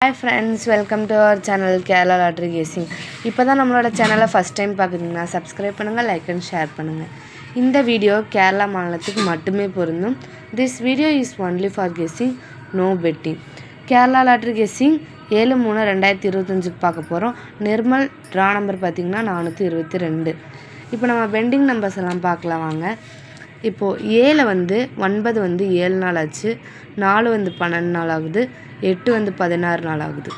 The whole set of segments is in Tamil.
Hi friends, welcome to our channel Kerala Lottery Guessing. இப்போ தான் நம்மளோட சேனலை ஃபஸ்ட் டைம் பார்க்குறீங்கன்னா சப்ஸ்கிரைப் பண்ணுங்கள், லைக் அண்ட் ஷேர் பண்ணுங்கள். இந்த வீடியோ கேரளா மாநிலத்துக்கு மட்டுமே பொருந்தும். This video is only for guessing, no betting. Kerala lottery guessing 7/3/2025 பார்க்க போகிறோம். நிர்மல் ட்ரா நம்பர் பார்த்திங்கன்னா 422. இப்போ நம்ம பெண்டிங் நம்பர்ஸ் எல்லாம் பார்க்கலாம் வாங்க. இப்போது 9 7 நாள் ஆச்சு, 4 12 நாள் ஆகுது, 8 16 நாள் ஆகுது.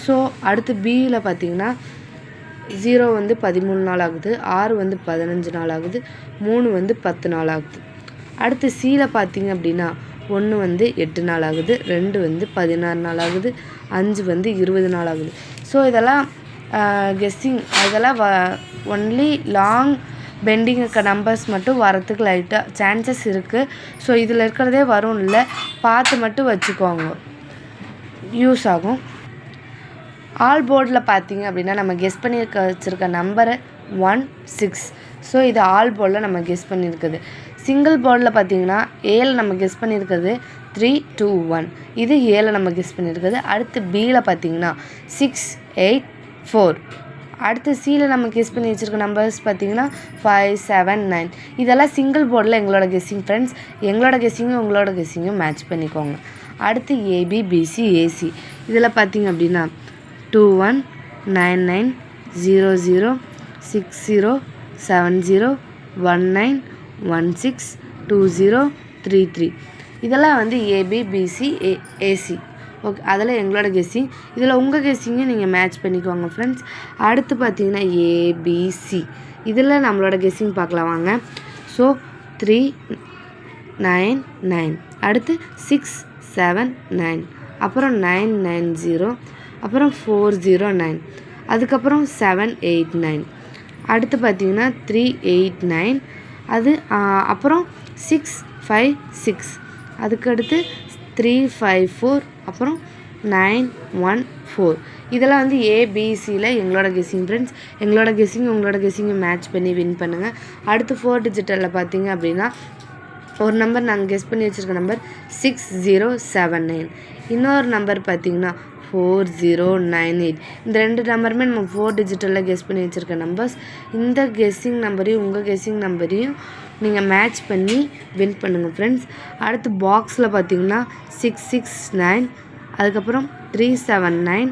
ஸோ அடுத்து பியில் பார்த்திங்கன்னா 0 13 நாள் ஆகுது, 6 15 நாள் ஆகுது, 3 10 நாள் ஆகுது. அடுத்து சியில் பார்த்திங்க அப்படின்னா 1 8 நாள் ஆகுது, 2 16 நாள் ஆகுது, 5 20 நாள் ஆகுது. ஸோ இதெல்லாம் கெஸ்ஸிங், அதெல்லாம் ஒன்லி லாங் பெண்டிங் இருக்க நம்பர்ஸ் மட்டும் வரத்துக்கு லைட்டாக சான்சஸ் இருக்குது. ஸோ இதில் இருக்கிறதே வரும், இல்லை பார்த்து மட்டும் வச்சுக்கோங்க, யூஸ் ஆகும். ஆல் போர்டில் பார்த்திங்க அப்படின்னா நம்ம கெஸ் வச்சுருக்க நம்பரு 1 6. ஸோ இது ஆல் போர்டில் நம்ம கெஸ் பண்ணியிருக்குது. சிங்கிள் போர்டில் பார்த்திங்கன்னா 7 நம்ம கெஸ் பண்ணியிருக்கிறது 3 2 1. இது 7 நம்ம கெஸ் பண்ணியிருக்குது. அடுத்து பியில் பார்த்திங்கன்னா 6 8 4. அடுத்து சியில் நம்ம கெஸ் பண்ணி வச்சுருக்க நம்பர்ஸ் பார்த்திங்கன்னா 5 7 9. இதெல்லாம் சிங்கிள் போர்டில் எங்களோட கெஸ்ஸிங் ஃப்ரெண்ட்ஸ். எங்களோட கெஸ்ஸிங்கும் உங்களோட கெஸ்ஸிங்கும் மேட்ச் பண்ணிக்கோங்க. அடுத்து ஏபி பிசி ஏசி இதில் பார்த்திங்க அப்படின்னா 21 99 00 60 70 19 16 20 33. இதெல்லாம் ஏபி பிசி ஏசி. ஓகே, அதில் எங்களோட கெஸ்ஸிங். இதில் உங்கள் கெஸ்ஸிங்கை நீங்கள் மேட்ச் பண்ணிக்குவாங்க ஃப்ரெண்ட்ஸ். அடுத்து பார்த்தீங்கன்னா ஏபிசி இதில் நம்மளோட கெஸ்ஸிங் பார்க்கலாம் வாங்க. ஸோ 3 9 9, அடுத்து 6 7 9, அப்புறம் 9 90, அப்புறம் 409, அதுக்கப்புறம் 7 8 9. அடுத்து பார்த்தீங்கன்னா 3 8 9, அது அப்புறம் 6 5 6, அதுக்கடுத்து 3 5 4, அப்புறம் 9 1 4. இதெல்லாம் ஏபிசியில் எங்களோட கெஸ்ஸிங் ஃப்ரெண்ட்ஸ். எங்களோட கெஸ்ஸிங் உங்களோட கெஸ்ஸிங்கை மேட்ச் பண்ணி வின் பண்ணுங்கள். அடுத்து 4 டிஜிட்டலில் பார்த்தீங்க அப்படின்னா ஒரு நம்பர் நாங்கள் கெஸ் பண்ணி வச்சுருக்க நம்பர் 6079. இன்னொரு நம்பர் பார்த்திங்கன்னா 4098. இந்த 2 நம்பருமே நம்ம 4 டிஜிட்டலில் கெஸ் பண்ணி வச்சுருக்க நம்பர்ஸ். இந்த கெஸ்ஸிங் நம்பரையும் உங்கள் கெஸ்ஸிங் நம்பரையும் நீங்கள் மேட்ச் பண்ணி வின் பண்ணுங்கள் ஃப்ரெண்ட்ஸ். அடுத்து பாக்ஸில் பார்த்திங்கன்னா 669, அதுக்கப்புறம் 379,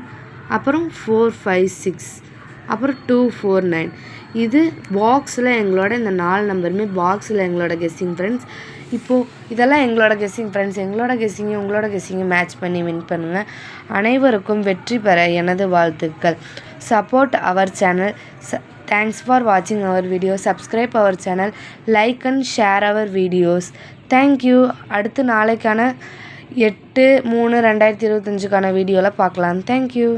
அப்புறம் 456, அப்புறம் 249. இது பாக்ஸில் எங்களோட இந்த 4 நம்பருமே பாக்ஸில் எங்களோட கெஸ்ஸிங் ஃப்ரெண்ட்ஸ். இப்போது இதெல்லாம் எங்களோட கெஸ்ஸிங் ஃப்ரெண்ட்ஸ். எங்களோட கெஸ்ஸிங்கை உங்களோட கெஸ்ஸிங்கை மேட்ச் பண்ணி வின் பண்ணுங்கள். அனைவருக்கும் வெற்றி பெற எனது வாழ்த்துக்கள். Support our channel. Thanks for வாட்சிங் our video. Subscribe our channel, like and share our videos. Thank you. அடுத்து நாளைக்கான 8/3/2025 வீடியோவில் பார்க்கலாம். தேங்க்யூ.